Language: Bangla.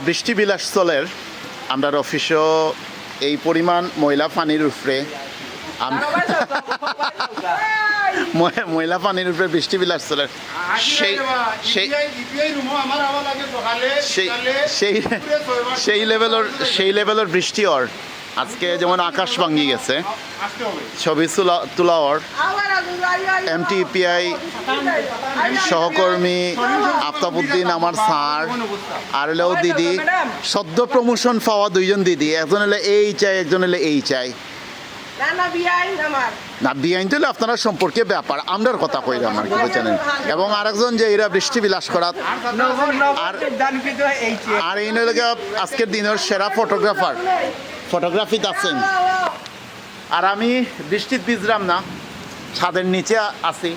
বৃষ্টি বিলাস চলের আমরা অফিসও এই পরিমাণ ময়লা পানির উপরে ময়লা পানির উপরে বৃষ্টি বিলাস চলের সেই সেই লেভেলের বৃষ্টি ওর আজকে যেমন আকাশ ভাঙি গেছে ছবি তোলা ওর MTPI সহকর্মী আফতাবউদ্দিন আমার স্যার আর হলেও দিদি সদ্য প্রমোশন পাওয়া দুইজন দিদি একজন হলে এই চাই একজন হলে এই চাই না বিআইন তো আপনারা সম্পর্কে ব্যাপার আমরার কথা কইলাম আর কি জানেন এবং আরেকজন যে এরা বৃষ্টি বিলাস করা আর এই নইলে আজকের দিনের সেরা ফটোগ্রাফিতে আছেন আর আমি বৃষ্টিতে ভিজলাম না ছাদের নিচে আছি